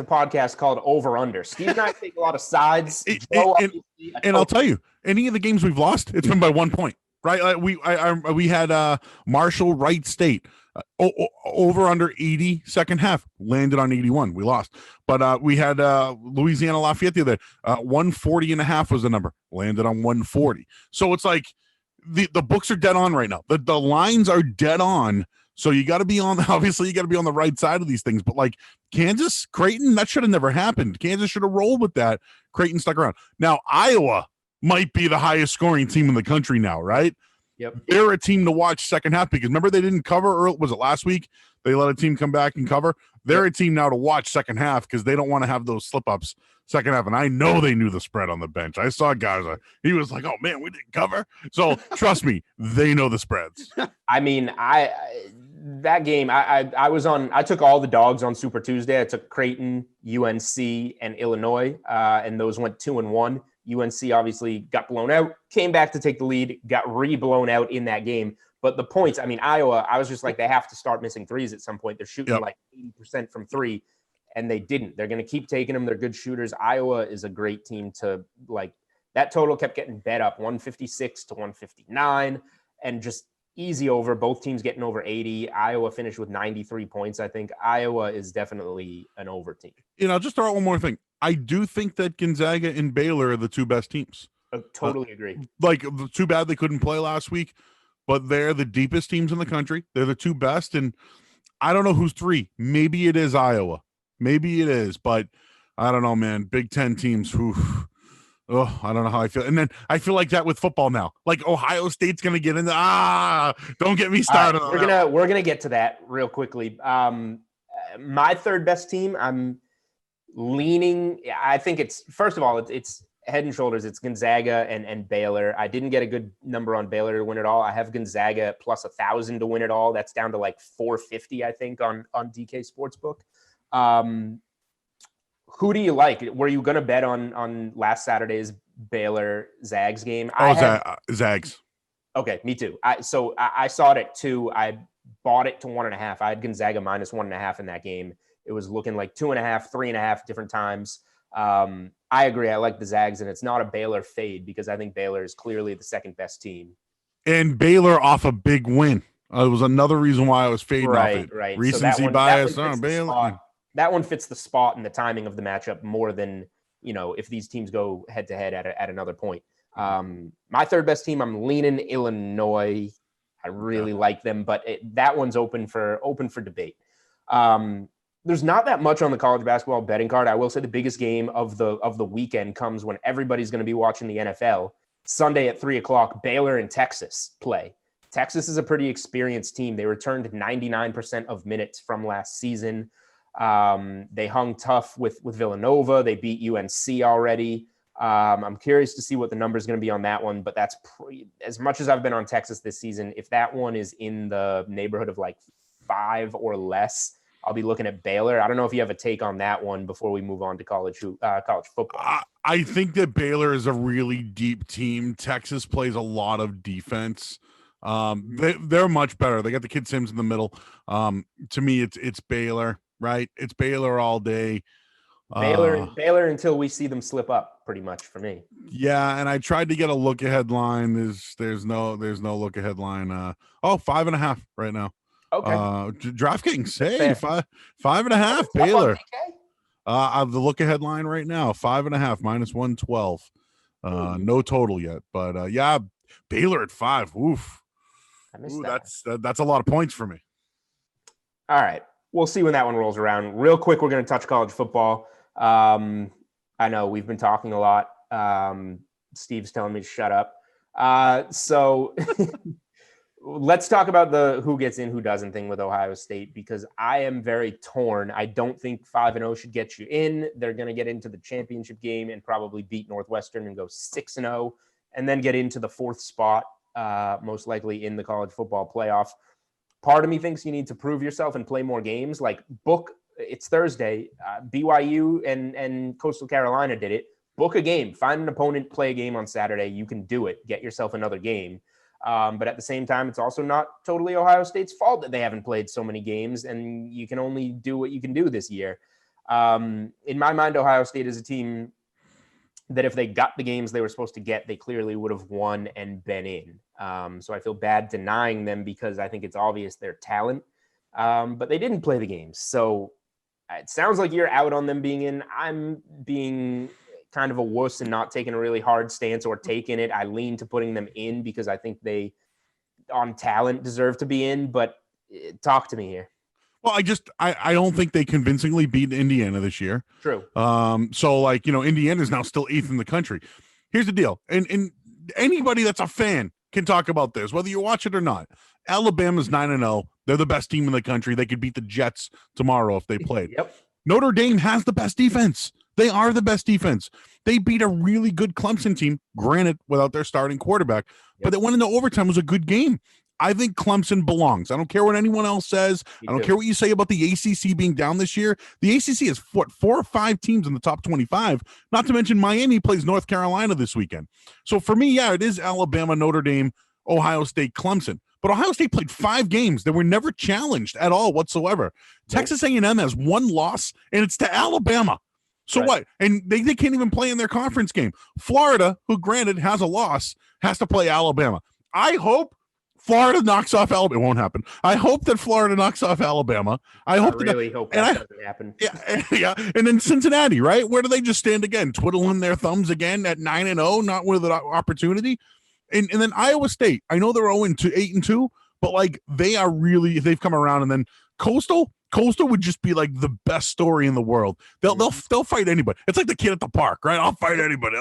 a podcast called Over Under. Steve and I take a lot of sides. And I'll tell you, any of the games we've lost, it's been by 1 point, right? We had Marshall Wright State over under 80 second half, landed on 81. We lost, but we had Louisiana Lafayette the other day. 140 and a half was the number, landed on 140. So it's like the books are dead on right now. The lines are dead on. So you got to be obviously you got to be on the right side of these things. But like Kansas, Creighton, that should have never happened. Kansas should have rolled with that. Creighton stuck around. Now Iowa might be the highest scoring team in the country now, right? Yep. They're a team to watch second half because remember they didn't cover early. Was it last week? They let a team come back and cover. They're a team now to watch second half because they don't want to have those slip ups second half. And I know they knew the spread on the bench. I saw guys. He was like, "Oh man, we didn't cover." So trust me, they know the spreads. I mean, that game, I took all the dogs on Super Tuesday. I took Creighton, UNC, and Illinois, and those went 2-1. UNC obviously got blown out, came back to take the lead, got re-blown out in that game. But the points, I mean, Iowa, I was just like, they have to start missing threes at some point. They're shooting like 80% from three, and they didn't. They're going to keep taking them. They're good shooters. Iowa is a great team to like. That total kept getting bet up, 156 to 159, and just easy over. Both teams getting over 80. Iowa finished with 93 points. I think Iowa is definitely an over team. I'll just throw out one more thing. I do think that Gonzaga and Baylor are the two best teams. I totally agree. Like, too bad they couldn't play last week, but they're the deepest teams in the country. They're the two best, and I don't know who's three. Maybe it is Iowa. Maybe it is, but I don't know, man. Big Ten teams, oh, I don't know how I feel. And then I feel like that with football now. Like Ohio State's going to get in don't get me started. Right, we're gonna get to that real quickly. My third best team, I'm leaning. I think it's, first of all, it's head and shoulders. It's Gonzaga and Baylor. I didn't get a good number on Baylor to win it all. I have Gonzaga at plus 1,000 to win it all. That's down to like 450, I think, on DK Sportsbook. Who do you like? Were you going to bet on last Saturday's Baylor Zags game? Zags. Okay, me too. So I saw it at 2. I bought it to 1.5. I had Gonzaga minus 1.5 in that game. It was looking like 2.5, 3.5 different times. I agree. I like the Zags, and it's not a Baylor fade because I think Baylor is clearly the second best team. And Baylor off a big win. It was another reason why I was fading off it. Right. Recency bias. Baylor. That one fits the spot and the timing of the matchup more than, if these teams go head to head at another point. My third best team, I'm leaning Illinois. I really like them, but that one's open for debate. There's not that much on the college basketball betting card. I will say the biggest game of the weekend comes when everybody's going to be watching the NFL. Sunday at 3:00, Baylor and Texas play. Texas is a pretty experienced team. They returned 99% of minutes from last season. They hung tough with Villanova. They beat UNC already. I'm curious to see what the number is going to be on that one, but that's as much as I've been on Texas this season. If that one is in the neighborhood of like 5 or less, I'll be looking at Baylor. I don't know if you have a take on that one before we move on to college football. I think that Baylor is a really deep team. Texas plays a lot of defense. They're much better. They got the Kid Sims in the middle. To me, it's Baylor, right? It's Baylor all day. Baylor until we see them slip up, pretty much for me. Yeah, and I tried to get a look ahead line. There's no look ahead line. 5.5 right now. Okay. DraftKings, hey, 5.5 Baylor. I have the look ahead line right now, 5.5 minus 112. No total yet, but yeah, Baylor at 5. Oof. That's a lot of points for me. All right. We'll see when that one rolls around. Real quick, we're going to touch college football. I know we've been talking a lot. Steve's telling me to shut up. So let's talk about the who gets in, who doesn't thing with Ohio State, because I am very torn. I don't think 5-0 should get you in. They're going to get into the championship game and probably beat Northwestern and go 6-0 and then get into the 4th spot, most likely in the college football playoff. Part of me thinks you need to prove yourself and play more games. Like it's Thursday. BYU and Coastal Carolina did it. Book a game. Find an opponent, play a game on Saturday. You can do it. Get yourself another game. But at the same time, it's also not totally Ohio State's fault that they haven't played so many games, and you can only do what you can do this year. In my mind, Ohio State is a team that if they got the games they were supposed to get, they clearly would have won and been in. So I feel bad denying them because I think it's obvious their talent, but they didn't play the games. So it sounds like you're out on them being in. I'm being kind of a wuss and not taking a really hard stance or taking it. I lean to putting them in because I think they, on talent, deserve to be in. But talk to me here. Well, I don't think they convincingly beat Indiana this year. True. So like, Indiana is now still 8th in the country. Here's the deal. And anybody that's a fan can talk about this, whether you watch it or not. Alabama's 9-0. They're the best team in the country. They could beat the Jets tomorrow if they played. Yep. Notre Dame has the best defense. They are the best defense. They beat a really good Clemson team, granted without their starting quarterback, but they went into overtime. It was a good game. I think Clemson belongs. I don't care what anyone else says. I don't care what you say about the ACC being down this year. The ACC is 4 or 5 teams in the top 25, not to mention Miami plays North Carolina this weekend. So for me, yeah, it is Alabama, Notre Dame, Ohio State, Clemson. But Ohio State played 5 games that were never challenged at all whatsoever. Nope. Texas A&M has 1 loss, and it's to Alabama. So what? And they can't even play in their conference game. Florida, who granted has a loss, has to play Alabama. I hope Florida knocks off Alabama. It won't happen. I hope that Florida knocks off Alabama. I hope that doesn't happen. Yeah. And then Cincinnati, right? Where do they just stand again? Twiddling their thumbs again at 9-0, not with an opportunity. And then Iowa State. I know they're 8-2, but like they've come around. And then Coastal would just be like the best story in the world. They'll fight anybody. It's like the kid at the park, right? I'll fight anybody.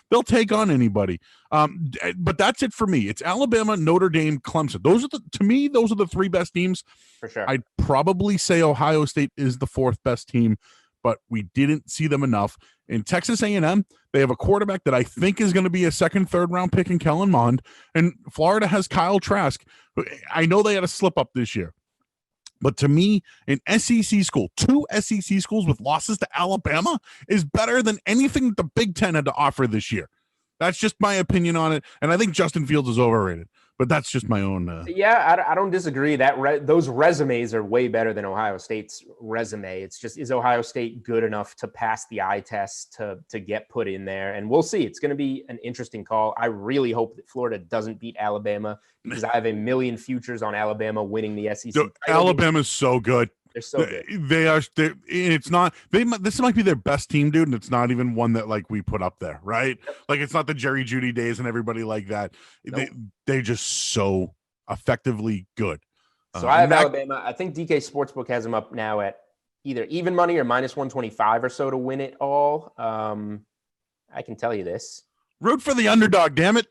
They'll take on anybody. But that's it for me. It's Alabama, Notre Dame, Clemson. Those are the 3 best teams. For sure. I'd probably say Ohio State is the 4th best team, but we didn't see them enough. In Texas A&M, they have a quarterback that I think is going to be a 2nd, 3rd round pick in Kellen Mond, and Florida has Kyle Trask. I know they had a slip up this year. But to me, an SEC school, 2 SEC schools with losses to Alabama is better than anything the Big Ten had to offer this year. That's just my opinion on it. And I think Justin Fields is overrated, but that's just my own. Yeah, I don't disagree. Those resumes are way better than Ohio State's resume. It's just, is Ohio State good enough to pass the eye test to get put in there? And we'll see. It's going to be an interesting call. I really hope that Florida doesn't beat Alabama because I have a million futures on Alabama winning the SEC. Alabama's so good. They're so good. This might be their best team, dude, and it's not even one that like we put up there, right? Yep. Like it's not the Jerry Jeudy days and everybody like that. Nope. They're just so effectively good. So I have Alabama. I think DK Sportsbook has them up now at either even money or minus 125 or so to win it all. I can tell you this. Root for the underdog, damn it.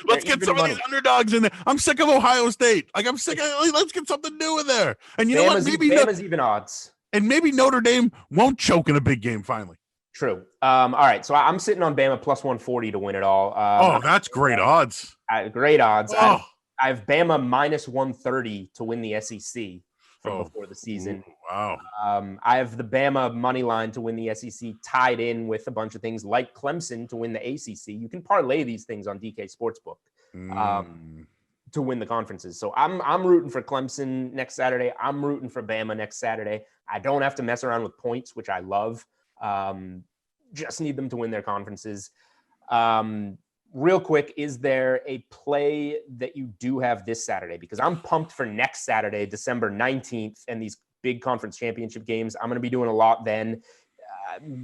Let's get some of these underdogs in there. I'm sick of Ohio State. Let's get something new in there. And you know what? Maybe Bama's even odds. And maybe Notre Dame won't choke in a big game finally. True. All right. So I'm sitting on Bama plus 140 to win it all. That's great odds. Great odds. I have Bama minus 130 to win the SEC from before the season. Wow. I have the Bama money line to win the SEC tied in with a bunch of things like Clemson to win the ACC. You can parlay these things on DK Sportsbook to win the conferences. So I'm rooting for Clemson next Saturday. I'm rooting for Bama next Saturday. I don't have to mess around with points, which I love. Just need them to win their conferences. Real quick, is there a play that you do have this Saturday? Because I'm pumped for next Saturday, December 19th, and these big conference championship games. I'm going to be doing a lot then.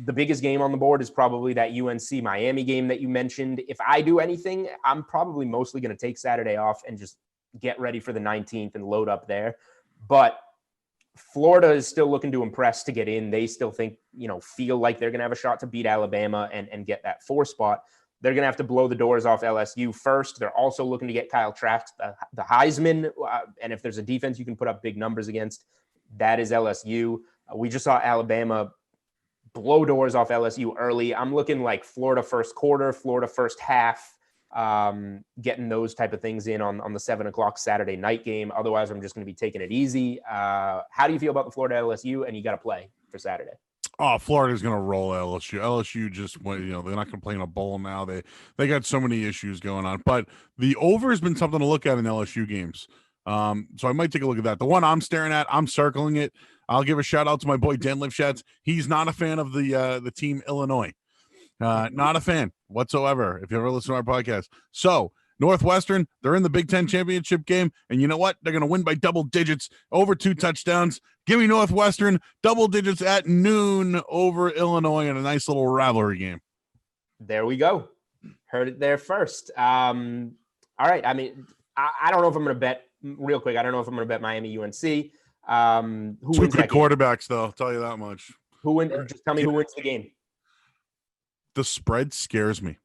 The biggest game on the board is probably that UNC Miami game that you mentioned. If I do anything, I'm probably mostly going to take Saturday off and just get ready for the 19th and load up there. But Florida is still looking to impress to get in. They still feel like they're going to have a shot to beat Alabama and get that 4 spot. They're going to have to blow the doors off LSU first. They're also looking to get Kyle Trask, the Heisman. And if there's a defense you can put up big numbers against, that is LSU. We just saw Alabama blow doors off LSU early. I'm looking like Florida first quarter, Florida first half, getting those type of things in on the 7:00 Saturday night game. Otherwise, I'm just going to be taking it easy. How do you feel about the Florida LSU? And you got to play for Saturday. Oh, Florida's gonna roll LSU. LSU just went, they're not gonna play in a bowl now. They got so many issues going on. But the over has been something to look at in LSU games. So I might take a look at that. The one I'm staring at, I'm circling it. I'll give a shout out to my boy Dan Lifshatz. He's not a fan of the team Illinois. Not a fan whatsoever. If you ever listen to our podcast, so Northwestern, they're in the Big Ten championship game, and you know what? They're going to win by double digits, over 2 touchdowns. Give me Northwestern double digits at noon over Illinois in a nice little rivalry game. There we go. Heard it there first. All right. I mean, I don't know if I'm going to bet real quick. I don't know if I'm going to bet Miami UNC. Who 2 wins good that game? quarterbacks, though. I'll tell you that much. Who wins? Just tell me who wins the game. The spread scares me.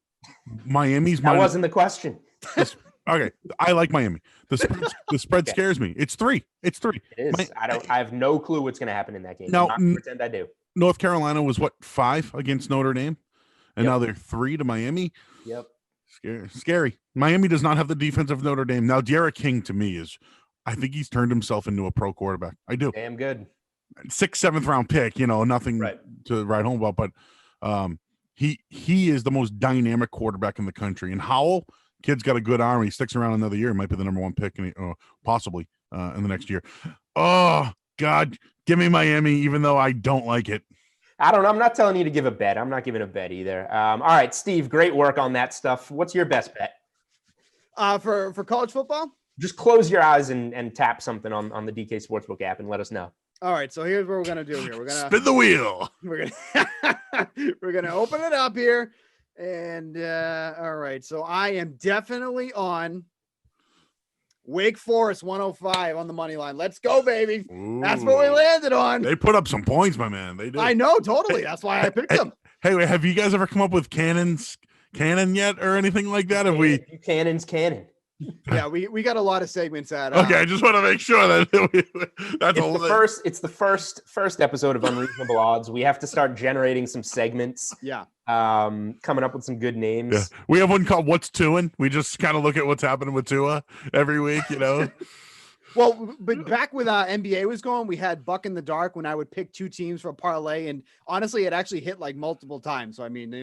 Miami's That wasn't the question. Okay, I like Miami. The spread Okay. scares me. It's 3. It's 3. It is. I have no clue what's going to happen in that game. Now, I'm not gonna pretend I do. North Carolina was 5 against Notre Dame, and now they're 3 to Miami. Yep. Scary. Miami does not have the defense of Notre Dame. Now, Derek King to me I think he's turned himself into a pro quarterback. I do. Damn good. 6th, 7th round pick. Nothing Right. to write home about, but he is the most dynamic quarterback in the country. And Howell, kid's got a good arm. He sticks around another year. He might be the number 1 pick, possibly in the next year. Oh God, give me Miami, even though I don't like it. I don't know. I'm not telling you to give a bet. I'm not giving a bet either. All right, Steve, great work on that stuff. What's your best bet? For college football? Just close your eyes and tap something on the DK Sportsbook app and let us know. All right, so here's what we're gonna do here. We're gonna spin the wheel. We're gonna open it up here, and all right. So I am definitely on Wake Forest 105 on the money line. Let's go, baby. Ooh. That's what we landed on. They put up some points, my man. They did. I know, totally. That's why I picked them. Hey, wait, have you guys ever come up with cannon yet or anything like that? Have we? Buchanan's cannon. Yeah, we got a lot of segments at. Okay, I just want to make sure that It's the first episode of Unreasonable Odds. We have to start generating some segments. Yeah. Coming up with some good names. Yeah. We have one called "What's Tuin." We just kind of look at what's happening with Tua every week, Well, but back when NBA was going, we had Buck in the Dark when I would pick 2 teams for a parlay, and honestly, it actually hit like multiple times. So I mean, there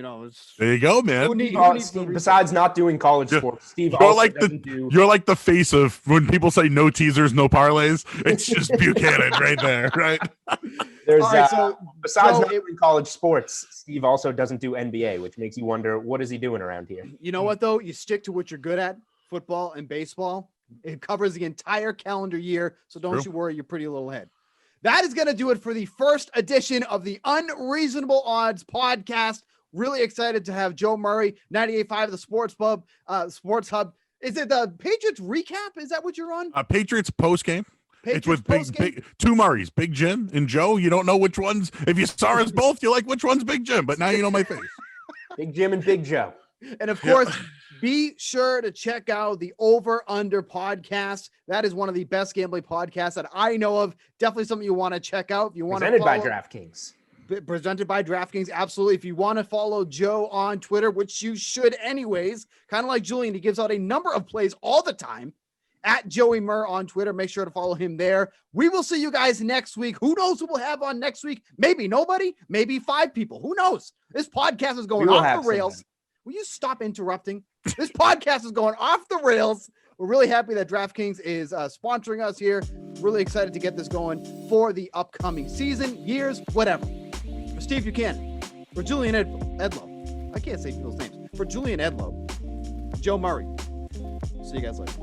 you go, man. Steve, besides not doing college sports, Steve, you're like the face of when people say no teasers, no parlays. It's just Buchanan right there, right? There's right, besides not doing college sports, Steve also doesn't do NBA, which makes you wonder what is he doing around here. You know what though? You stick to what you're good at: football and baseball. It covers the entire calendar year, so don't you worry your pretty little head. That is going to do it for the first edition of the Unreasonable Odds podcast. Really excited to have Joe Murray, 98.5 the Sports Hub. Is it the Patriots recap? Is that what you're on? Patriots post game. It's with postgame? big 2 Murrays, Big Jim and Joe. You don't know which ones. If you saw us both, you're like, which one's Big Jim? But now you know my face. Big Jim and Big Joe. And of course, be sure to check out the Over Under podcast. That is one of the best gambling podcasts that I know of. Definitely something you want to check out. If you want Presented by DraftKings. Presented by DraftKings. Absolutely. If you want to follow Joe on Twitter, which you should anyways, kind of like Julian, he gives out a number of plays all the time at Joey Murr on Twitter. Make sure to follow him there. We will see you guys next week. Who knows who we'll have on next week? Maybe nobody, maybe 5 people. Who knows? This podcast is going off the rails. Will you stop interrupting? This podcast is going off the rails. We're really happy that DraftKings is sponsoring us here. Really excited to get this going for the upcoming season, years, whatever. For Steve Buchanan, for Julian Edlow. I can't say people's names. For Julian Edlow, Joe Murray. See you guys later.